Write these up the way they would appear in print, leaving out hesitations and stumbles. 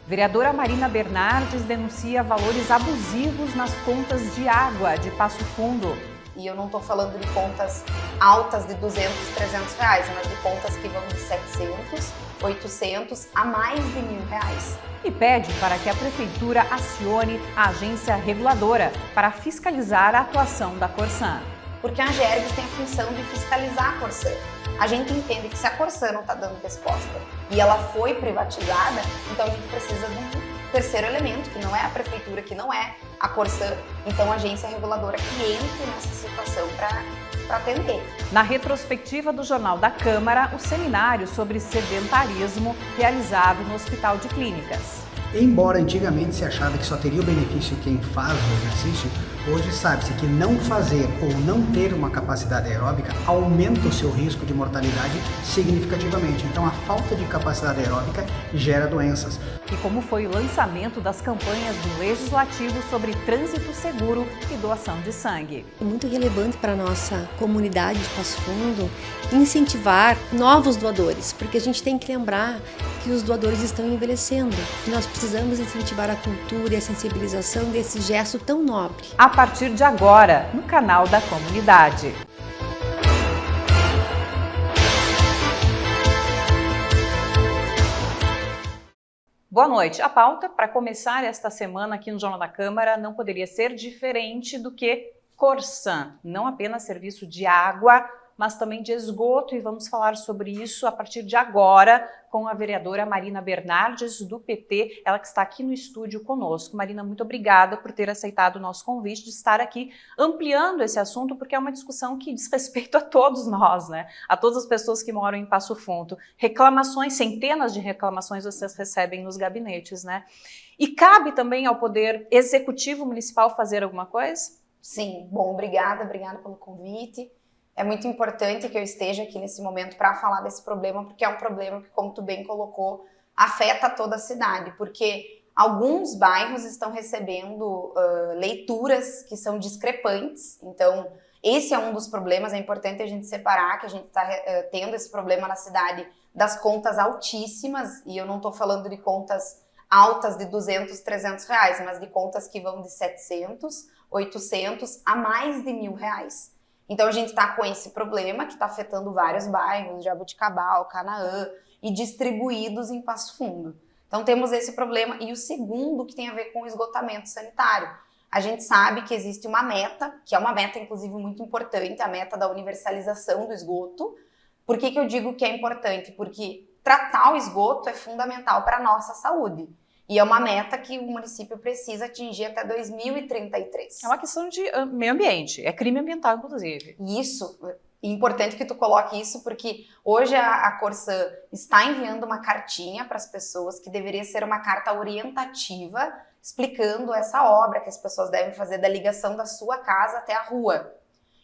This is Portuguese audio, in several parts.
Vereadora Marina Bernardes denuncia valores abusivos nas contas de água de Passo Fundo. E eu não estou falando de contas altas de 200, 300 reais, mas de contas que vão de 700, 800 a mais de R$1.000. E pede para que a Prefeitura acione a agência reguladora para fiscalizar a atuação da Corsan. Porque a Agergs tem a função de fiscalizar a Corsan. A gente entende que se a Corsan não está dando resposta e ela foi privatizada, então a gente precisa de um terceiro elemento, que não é a Prefeitura, que não é a Corsan, então a agência reguladora que entre nessa situação para atender. Na retrospectiva do Jornal da Câmara, o seminário sobre sedentarismo realizado no Hospital de Clínicas. Embora antigamente se achava que só teria o benefício quem faz o exercício, hoje sabe-se que não fazer ou não ter uma capacidade aeróbica aumenta o seu risco de mortalidade significativamente. Então a falta de capacidade aeróbica gera doenças. E como foi o lançamento das campanhas do Legislativo sobre trânsito seguro e doação de sangue. É muito relevante para a nossa comunidade de Passo Fundo incentivar novos doadores, porque a gente tem que lembrar que os doadores estão envelhecendo. E nós precisamos incentivar a cultura e a sensibilização desse gesto tão nobre. A partir de agora, no canal da comunidade. Boa noite. A pauta para começar esta semana aqui no Jornal da Câmara não poderia ser diferente do que Corsan, não apenas serviço de água, mas também de esgoto, e vamos falar sobre isso a partir de agora com a vereadora Marina Bernardes, do PT, ela que está aqui no estúdio conosco. Marina, muito obrigada por ter aceitado o nosso convite de estar aqui ampliando esse assunto, porque é uma discussão que diz respeito a todos nós, né? A todas as pessoas que moram em Passo Fundo. Reclamações, centenas de reclamações vocês recebem nos gabinetes, né? E cabe também ao Poder Executivo Municipal fazer alguma coisa? Sim, bom, obrigada pelo convite. É muito importante que eu esteja aqui nesse momento para falar desse problema, porque é um problema que, como tu bem colocou, afeta toda a cidade, porque alguns bairros estão recebendo leituras que são discrepantes. Então, esse é um dos problemas. É importante a gente separar que a gente está tendo esse problema na cidade das contas altíssimas, e eu não estou falando de contas altas de 200, 300 reais, mas de contas que vão de 700, 800 a mais de R$1.000. Então a gente está com esse problema que está afetando vários bairros, Jaboticabal, Canaã, e distribuídos em Passo Fundo. Então temos esse problema. E o segundo, que tem a ver com o esgotamento sanitário. A gente sabe que existe uma meta, que é uma meta inclusive muito importante, a meta da universalização do esgoto. Por que eu digo que é importante? Porque tratar o esgoto é fundamental para a nossa saúde. E é uma meta que o município precisa atingir até 2033. É uma questão de meio ambiente, é crime ambiental, inclusive. Isso, é importante que tu coloque isso, porque hoje a Corsan está enviando uma cartinha para as pessoas, que deveria ser uma carta orientativa, explicando essa obra que as pessoas devem fazer da ligação da sua casa até a rua.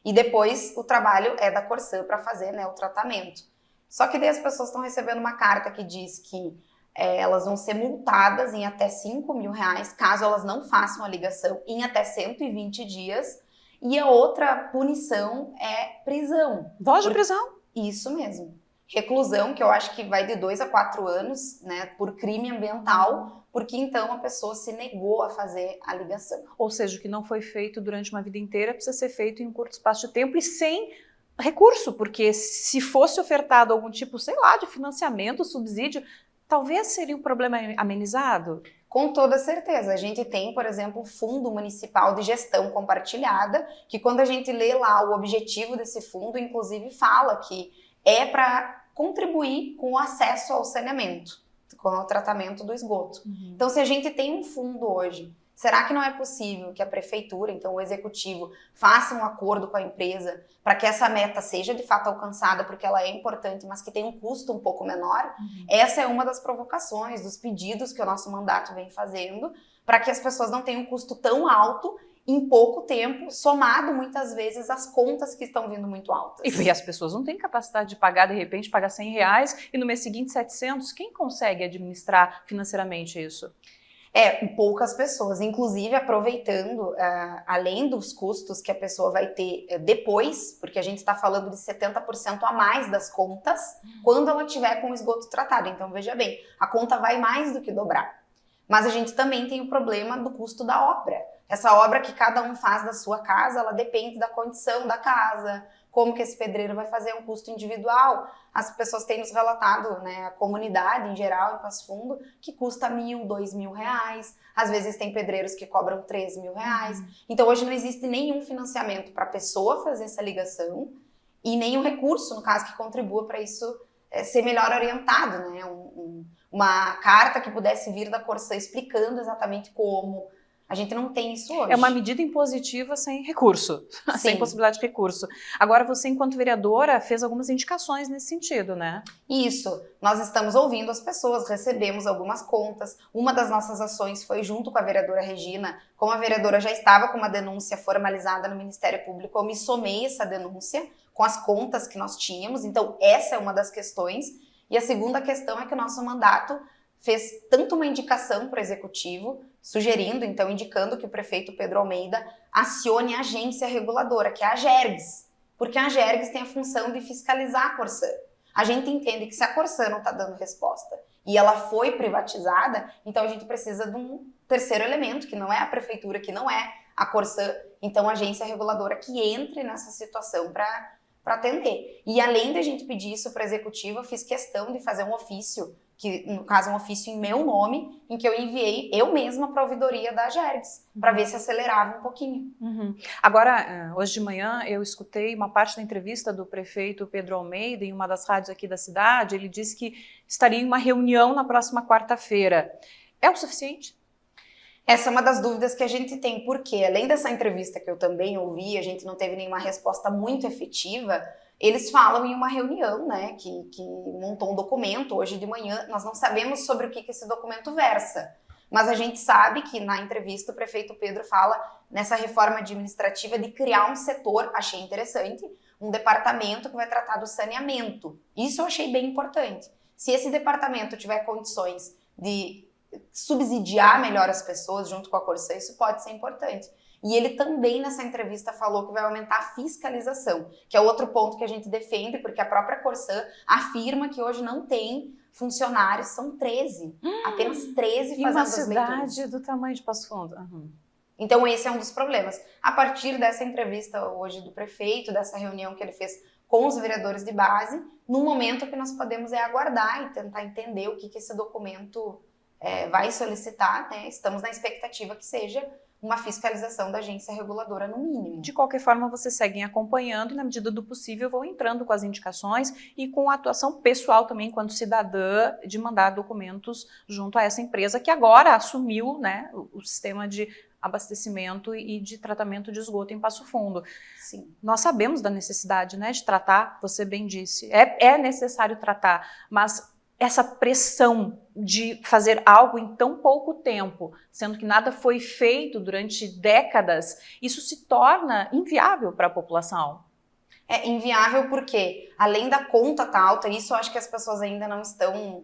E depois o trabalho é da Corsan para fazer, né, o tratamento. Só que daí as pessoas estão recebendo uma carta que diz que elas vão ser multadas em até R$5.000 caso elas não façam a ligação em até 120 dias. E a outra punição é prisão. Voz de prisão? Isso mesmo. Reclusão, que eu acho que vai de 2 a 4 anos, né, por crime ambiental, porque então a pessoa se negou a fazer a ligação. Ou seja, o que não foi feito durante uma vida inteira precisa ser feito em um curto espaço de tempo e sem recurso, porque se fosse ofertado algum tipo, sei lá, de financiamento, subsídio, talvez seria um problema amenizado? Com toda certeza. A gente tem, por exemplo, o Fundo Municipal de Gestão Compartilhada, que quando a gente lê lá o objetivo desse fundo, inclusive fala que é para contribuir com o acesso ao saneamento, com o tratamento do esgoto. Então, se a gente tem um fundo hoje, será que não é possível que a prefeitura, então o executivo, faça um acordo com a empresa para que essa meta seja de fato alcançada, porque ela é importante, mas que tem um custo um pouco menor? Essa é uma das provocações, dos pedidos que o nosso mandato vem fazendo, para que as pessoas não tenham um custo tão alto em pouco tempo, somado muitas vezes às contas que estão vindo muito altas. E as pessoas não têm capacidade de pagar, de repente, pagar R$100 e no mês seguinte 700. Quem consegue administrar financeiramente isso? Poucas pessoas, inclusive aproveitando, além dos custos que a pessoa vai ter depois, porque a gente está falando de 70% a mais das contas, quando ela tiver com o esgoto tratado. Então, veja bem, a conta vai mais do que dobrar. Mas a gente também tem o problema do custo da obra. Essa obra que cada um faz da sua casa, ela depende da condição da casa, como que esse pedreiro vai fazer, um custo individual. As pessoas têm nos relatado, né, a comunidade em geral, em Passo Fundo, que custa R$1.000, R$2.000. Às vezes tem pedreiros que cobram R$3.000. Então hoje não existe nenhum financiamento para a pessoa fazer essa ligação e nenhum recurso, no caso, que contribua para isso ser melhor orientado, né? Uma carta que pudesse vir da Corsã explicando exatamente como. A gente não tem isso hoje. É uma medida impositiva sem recurso, sem possibilidade de recurso. Agora, você, enquanto vereadora, fez algumas indicações nesse sentido, né? Isso. Nós estamos ouvindo as pessoas, recebemos algumas contas. Uma das nossas ações foi junto com a vereadora Regina. Como a vereadora já estava com uma denúncia formalizada no Ministério Público, eu me somei essa denúncia com as contas que nós tínhamos. Então, essa é uma das questões. E a segunda questão é que o nosso mandato fez tanto uma indicação para o Executivo, sugerindo, então, indicando que o prefeito Pedro Almeida acione a agência reguladora, que é a Agergs, porque a Agergs tem a função de fiscalizar a Corsã. A gente entende que se a Corsã não está dando resposta e ela foi privatizada, então a gente precisa de um terceiro elemento, que não é a prefeitura, que não é a Corsã, então a agência reguladora que entre nessa situação para atender. E além de a gente pedir isso para a Executiva, eu fiz questão de fazer um ofício, que no caso um ofício em meu nome, em que eu enviei eu mesma para a ouvidoria da Agergs, para ver se acelerava um pouquinho. Agora, hoje de manhã, eu escutei uma parte da entrevista do prefeito Pedro Almeida em uma das rádios aqui da cidade. Ele disse que estaria em uma reunião na próxima quarta-feira. É o suficiente? Essa é uma das dúvidas que a gente tem, porque além dessa entrevista que eu também ouvi, a gente não teve nenhuma resposta muito efetiva. Eles falam em uma reunião, né, que montou um documento hoje de manhã. Nós não sabemos sobre o que esse documento versa, mas a gente sabe que na entrevista o prefeito Pedro fala nessa reforma administrativa de criar um setor, achei interessante, um departamento que vai tratar do saneamento. Isso eu achei bem importante. Se esse departamento tiver condições de subsidiar melhor as pessoas junto com a Corsã, isso pode ser importante. E ele também nessa entrevista falou que vai aumentar a fiscalização, que é outro ponto que a gente defende, porque a própria Corsã afirma que hoje não tem funcionários, são 13, apenas 13 fazendo as leituras. Em uma cidade do tamanho de Passo Fundo. Então esse é um dos problemas. A partir dessa entrevista hoje do prefeito, dessa reunião que ele fez com os vereadores de base, no momento que nós podemos aguardar e tentar entender o que esse documento vai solicitar, né? Estamos na expectativa que seja uma fiscalização da agência reguladora no mínimo. De qualquer forma, vocês seguem acompanhando e, na medida do possível, vão entrando com as indicações e com a atuação pessoal também, enquanto cidadã, de mandar documentos junto a essa empresa que agora assumiu, né, o sistema de abastecimento e de tratamento de esgoto em Passo Fundo. Sim. Nós sabemos da necessidade, né, de tratar, você bem disse, é necessário tratar, mas essa pressão de fazer algo em tão pouco tempo, sendo que nada foi feito durante décadas, isso se torna inviável para a população. É inviável porque, além da conta tá alta, isso eu acho que as pessoas ainda não estão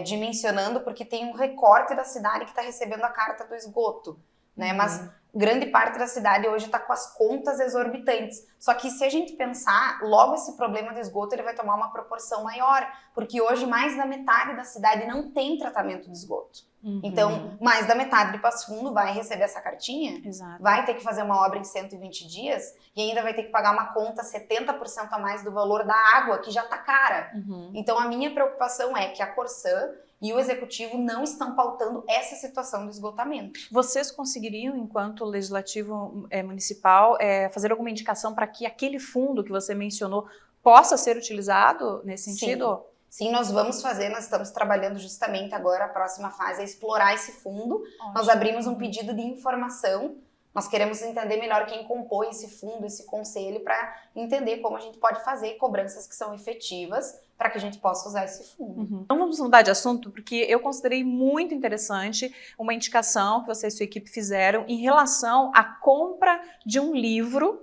dimensionando, porque tem um recorte da cidade que está recebendo a carta do esgoto, né? Mas grande parte da cidade hoje está com as contas exorbitantes. Só que se a gente pensar, logo esse problema do esgoto ele vai tomar uma proporção maior, porque hoje mais da metade da cidade não tem tratamento de esgoto. Então, mais da metade de Passo Fundo vai receber essa cartinha, vai ter que fazer uma obra em 120 dias e ainda vai ter que pagar uma conta 70% a mais do valor da água, que já está cara. Então, a minha preocupação é que a Corsã e o Executivo não estão pautando essa situação do esgotamento. Vocês conseguiriam, enquanto Legislativo Municipal, fazer alguma indicação para que aquele fundo que você mencionou possa ser utilizado nesse sentido? Sim, nós vamos fazer, nós estamos trabalhando justamente agora, a próxima fase é explorar esse fundo. Ótimo. Nós abrimos um pedido de informação, nós queremos entender melhor quem compõe esse fundo, esse conselho, para entender como a gente pode fazer cobranças que são efetivas para que a gente possa usar esse fundo. Então vamos mudar de assunto, porque eu considerei muito interessante uma indicação que você e sua equipe fizeram em relação à compra de um livro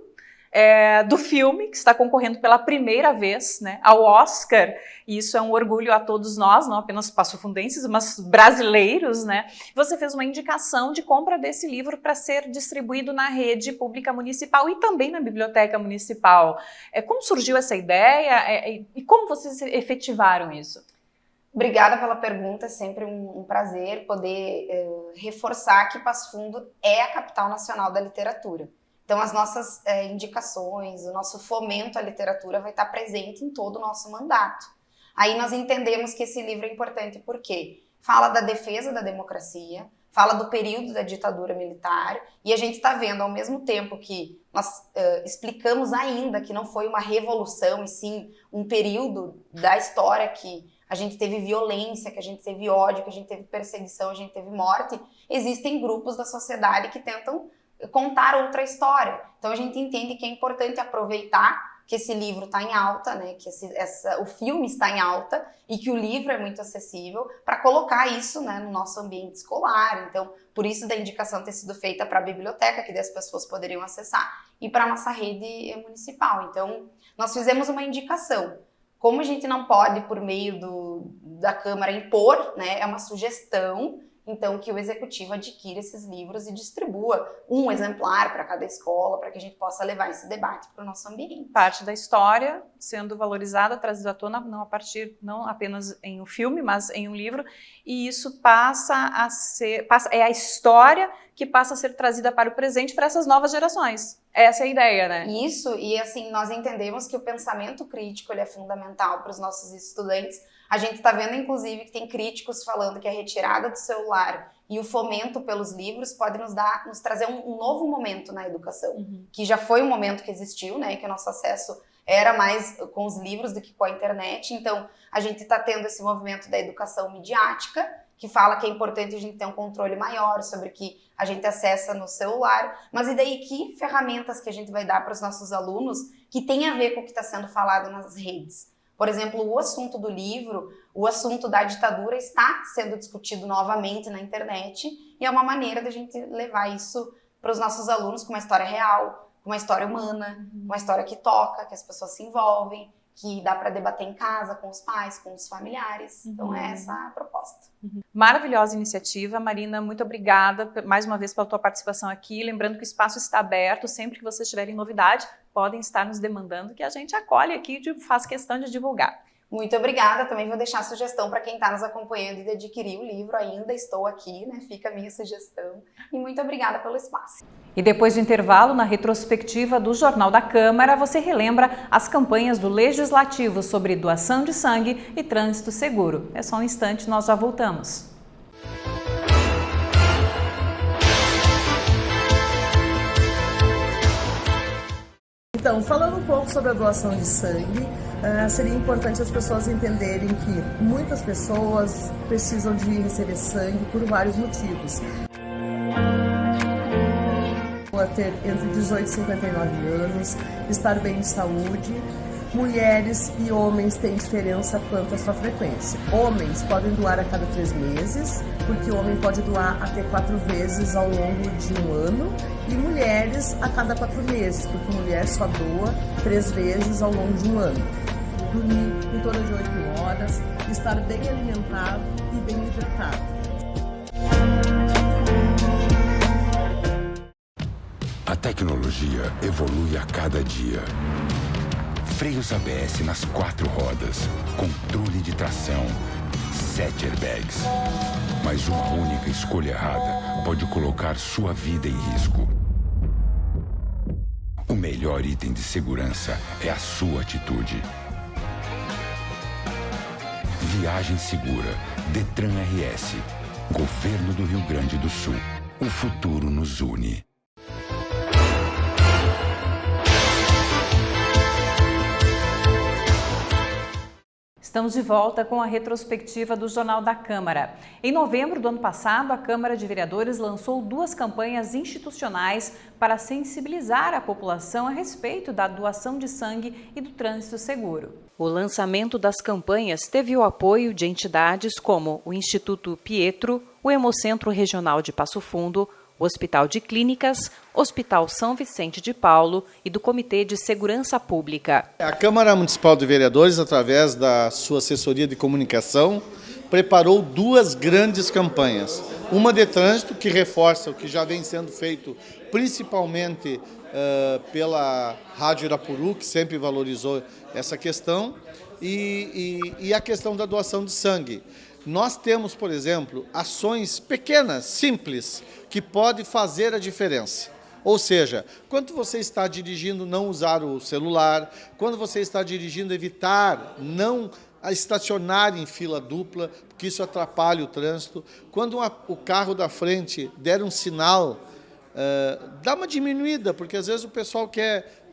do filme, que está concorrendo pela primeira vez, né, ao Oscar, e isso é um orgulho a todos nós, não apenas passofundenses, mas brasileiros, né? Você fez uma indicação de compra desse livro para ser distribuído na rede pública municipal e também na biblioteca municipal. Como surgiu essa ideia e como vocês efetivaram isso? Obrigada pela pergunta, é sempre um prazer poder reforçar que Passo Fundo é a capital nacional da literatura. Então, as nossas indicações, o nosso fomento à literatura vai estar presente em todo o nosso mandato. Aí nós entendemos que esse livro é importante porque fala da defesa da democracia, fala do período da ditadura militar, e a gente está vendo, ao mesmo tempo que nós explicamos ainda que não foi uma revolução, e sim um período da história que a gente teve violência, que a gente teve ódio, que a gente teve perseguição, a gente teve morte, existem grupos da sociedade que tentam contar outra história. Então a gente entende que é importante aproveitar que esse livro está em alta, né, que o filme está em alta e que o livro é muito acessível para colocar isso, né, no nosso ambiente escolar. Então, por isso da indicação ter sido feita para a biblioteca, que as pessoas poderiam acessar, e para a nossa rede municipal. Então, nós fizemos uma indicação. Como a gente não pode, por meio da Câmara, impor, né, é uma sugestão, então que o Executivo adquira esses livros e distribua um exemplar para cada escola, para que a gente possa levar esse debate para o nosso ambiente. Parte da história sendo valorizada, trazida à tona, não apenas em um filme, mas em um livro, e isso é a história que passa a ser trazida para o presente para essas novas gerações. Essa é a ideia, né? Isso, e assim, nós entendemos que o pensamento crítico ele é fundamental para os nossos estudantes. A gente está vendo, inclusive, que tem críticos falando que a retirada do celular e o fomento pelos livros pode nos trazer um novo momento na educação, que já foi um momento que existiu, né, que o nosso acesso era mais com os livros do que com a internet. Então, a gente está tendo esse movimento da educação midiática, que fala que é importante a gente ter um controle maior sobre o que a gente acessa no celular, mas e daí que ferramentas que a gente vai dar para os nossos alunos que tem a ver com o que está sendo falado nas redes? Por exemplo, o assunto do livro, o assunto da ditadura está sendo discutido novamente na internet e é uma maneira da gente levar isso para os nossos alunos com uma história real, com uma história humana, uma história que toca, que as pessoas se envolvem, que dá para debater em casa com os pais, com os familiares. Então é essa a proposta. Maravilhosa iniciativa. Marina, muito obrigada mais uma vez pela tua participação aqui. Lembrando que o espaço está aberto, sempre que vocês tiverem novidade, podem estar nos demandando que a gente acolhe aqui e faz questão de divulgar. Muito obrigada, também vou deixar a sugestão para quem está nos acompanhando de adquirir o livro, ainda estou aqui, né? Fica a minha sugestão. E muito obrigada pelo espaço. E depois do intervalo, na retrospectiva do Jornal da Câmara, você relembra as campanhas do Legislativo sobre doação de sangue e trânsito seguro. É só um instante, nós já voltamos. Então, falando um pouco sobre a doação de sangue, seria importante as pessoas entenderem que muitas pessoas precisam de receber sangue por vários motivos. Ter entre 18 e 59 anos, estar bem de saúde. Mulheres e homens têm diferença quanto à sua frequência. Homens podem doar a cada 3 meses, porque o homem pode doar até 4 vezes ao longo de um ano, e mulheres a cada 4 meses, porque mulher só doa 3 vezes ao longo de um ano. Dormir em torno de 8 horas, estar bem alimentado e bem hidratado. A tecnologia evolui a cada dia. Freios ABS nas 4 rodas, controle de tração, 7 airbags. Mas uma única escolha errada pode colocar sua vida em risco. O melhor item de segurança é a sua atitude. Viagem segura, Detran RS, Governo do Rio Grande do Sul. O futuro nos une. Estamos de volta com a retrospectiva do Jornal da Câmara. Em novembro do ano passado, a Câmara de Vereadores lançou 2 campanhas institucionais para sensibilizar a população a respeito da doação de sangue e do trânsito seguro. O lançamento das campanhas teve o apoio de entidades como o Instituto Pietro, o Hemocentro Regional de Passo Fundo, o Hospital de Clínicas, Hospital São Vicente de Paulo e do Comitê de Segurança Pública. A Câmara Municipal de Vereadores, através da sua assessoria de comunicação, preparou 2 grandes campanhas. Uma de trânsito, que reforça o que já vem sendo feito principalmente pela Rádio Irapuru, que sempre valorizou essa questão, e a questão da doação de sangue. Nós temos, por exemplo, ações pequenas, simples, que podem fazer a diferença. Ou seja, quando você está dirigindo, não usar o celular, quando você está dirigindo, evitar não estacionar em fila dupla, porque isso atrapalha o trânsito. Quando o carro da frente der um sinal, dá uma diminuída, porque às vezes o pessoal quer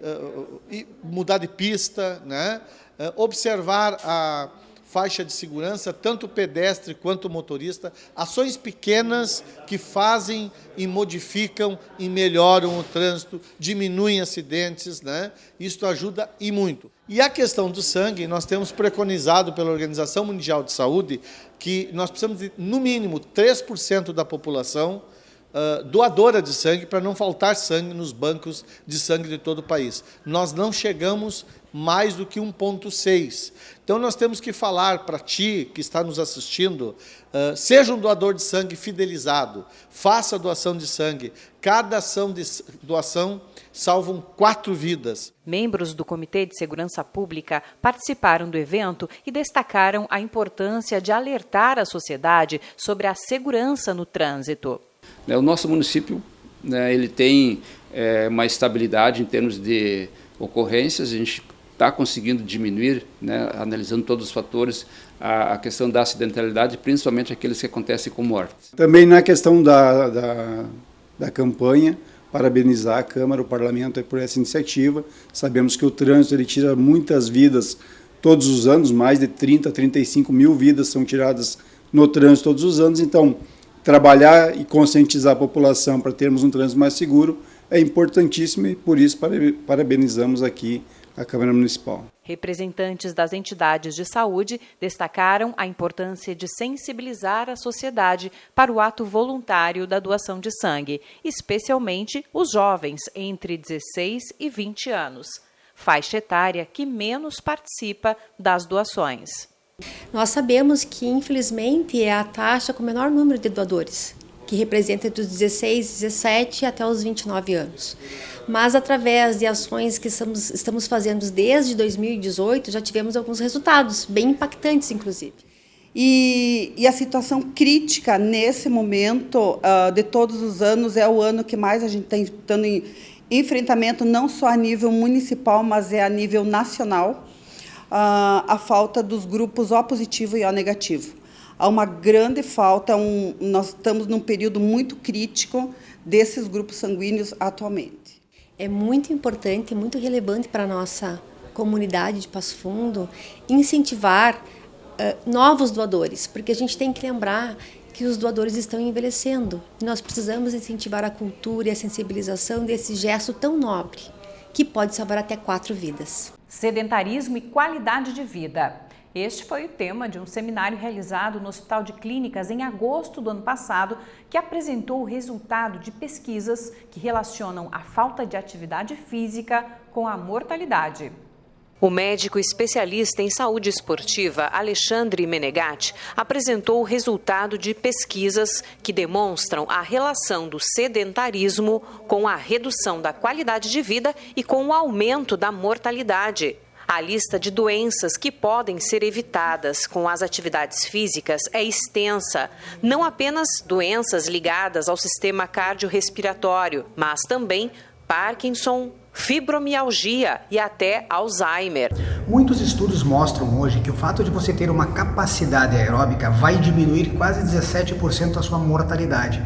mudar de pista, né? Observar a faixa de segurança, tanto o pedestre quanto o motorista, ações pequenas que fazem e modificam e melhoram o trânsito, diminuem acidentes, né? Isso ajuda e muito. E a questão do sangue, nós temos preconizado pela Organização Mundial de Saúde que nós precisamos de, no mínimo, 3% da população doadora de sangue, para não faltar sangue nos bancos de sangue de todo o país. Nós não chegamos mais do que 1,6. Então nós temos que falar para ti que está nos assistindo, seja um doador de sangue fidelizado, faça a doação de sangue. Cada ação de doação salvam 4 vidas. Membros do Comitê de Segurança Pública participaram do evento e destacaram a importância de alertar a sociedade sobre a segurança no trânsito. O nosso município, né, ele tem uma estabilidade em termos de ocorrências. A gente está conseguindo diminuir, né, analisando todos os fatores, a questão da acidentalidade, principalmente aqueles que acontecem com morte. Também na questão da campanha, parabenizar a Câmara, o Parlamento por essa iniciativa. Sabemos que o trânsito ele tira muitas vidas todos os anos, mais de 30, 35 mil vidas são tiradas no trânsito todos os anos, então trabalhar e conscientizar a população para termos um trânsito mais seguro é importantíssimo e por isso parabenizamos aqui a Câmara Municipal. Representantes das entidades de saúde destacaram a importância de sensibilizar a sociedade para o ato voluntário da doação de sangue, especialmente os jovens entre 16 e 20 anos, faixa etária que menos participa das doações. Nós sabemos que, infelizmente, é a taxa com o menor número de doadores, que representa entre os 16, 17 até os 29 anos. Mas, através de ações que estamos fazendo desde 2018, já tivemos alguns resultados, bem impactantes, inclusive. E a situação crítica nesse momento, de todos os anos, é o ano que mais a gente está tendo em enfrentamento, não só a nível municipal, mas é a nível nacional. A falta dos grupos O positivo e O negativo. Há uma grande falta, nós estamos num período muito crítico desses grupos sanguíneos atualmente. É muito importante, muito relevante para a nossa comunidade de Passo Fundo incentivar novos doadores, porque a gente tem que lembrar que os doadores estão envelhecendo. Nós precisamos incentivar a cultura e a sensibilização desse gesto tão nobre, que pode salvar até 4 vidas. Sedentarismo e qualidade de vida. Este foi o tema de um seminário realizado no Hospital de Clínicas em agosto do ano passado, que apresentou o resultado de pesquisas que relacionam a falta de atividade física com a mortalidade. O médico especialista em saúde esportiva Alexandre Menegatti apresentou o resultado de pesquisas que demonstram a relação do sedentarismo com a redução da qualidade de vida e com o aumento da mortalidade. A lista de doenças que podem ser evitadas com as atividades físicas é extensa, não apenas doenças ligadas ao sistema cardiorrespiratório, mas também Parkinson, fibromialgia e até Alzheimer. Muitos estudos mostram hoje que o fato de você ter uma capacidade aeróbica vai diminuir quase 17% a sua mortalidade.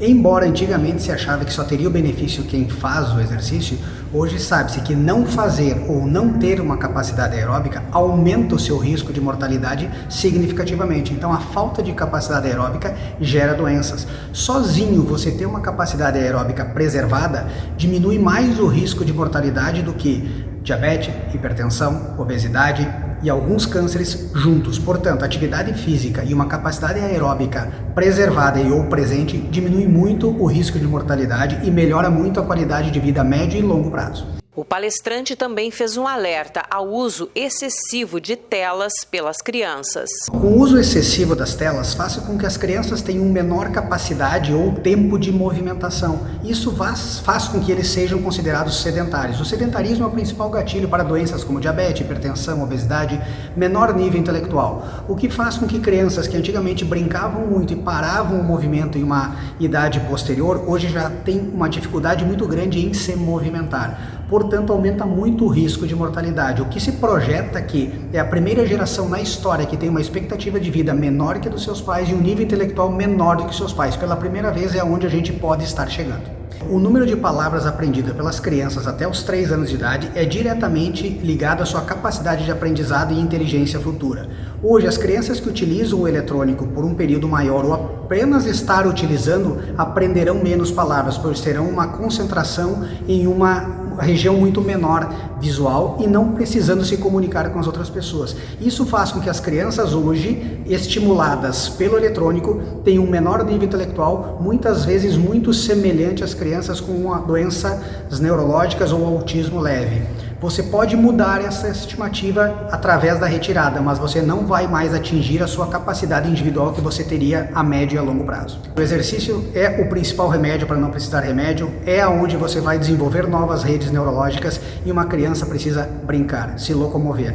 Embora antigamente se achava que só teria o benefício quem faz o exercício, hoje sabe-se que não fazer ou não ter uma capacidade aeróbica aumenta o seu risco de mortalidade significativamente. Então a falta de capacidade aeróbica gera doenças. Sozinho você ter uma capacidade aeróbica preservada diminui mais o risco de mortalidade do que diabetes, hipertensão, obesidade e alguns cânceres juntos. Portanto, atividade física e uma capacidade aeróbica preservada e ou presente diminui muito o risco de mortalidade e melhora muito a qualidade de vida a médio e longo prazo. O palestrante também fez um alerta ao uso excessivo de telas pelas crianças. O uso excessivo das telas faz com que as crianças tenham menor capacidade ou tempo de movimentação. Isso faz com que eles sejam considerados sedentários. O sedentarismo é o principal gatilho para doenças como diabetes, hipertensão, obesidade, menor nível intelectual. O que faz com que crianças que antigamente brincavam muito e paravam o movimento em uma idade posterior, hoje já têm uma dificuldade muito grande em se movimentar. Portanto, aumenta muito o risco de mortalidade. O que se projeta aqui é a primeira geração na história que tem uma expectativa de vida menor que a dos seus pais e um nível intelectual menor do que seus pais. Pela primeira vez é onde a gente pode estar chegando. O número de palavras aprendidas pelas crianças até os 3 anos de idade é diretamente ligado à sua capacidade de aprendizado e inteligência futura. Hoje, as crianças que utilizam o eletrônico por um período maior ou apenas estar utilizando aprenderão menos palavras, pois terão uma concentração em uma região muito menor visual e não precisando se comunicar com as outras pessoas. Isso faz com que as crianças hoje, estimuladas pelo eletrônico, tenham um menor nível intelectual, muitas vezes muito semelhante às crianças com doenças neurológicas ou autismo leve. Você pode mudar essa estimativa através da retirada, mas você não vai mais atingir a sua capacidade individual que você teria a médio e a longo prazo. O exercício é o principal remédio para não precisar remédio, é onde você vai desenvolver novas redes neurológicas e uma criança precisa brincar, se locomover.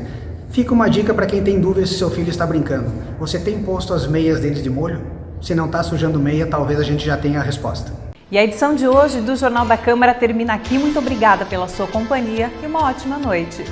Fica uma dica para quem tem dúvidas se seu filho está brincando. Você tem posto as meias deles de molho? Se não está sujando meia, talvez a gente já tenha a resposta. E a edição de hoje do Jornal da Câmara termina aqui. Muito obrigada pela sua companhia e uma ótima noite.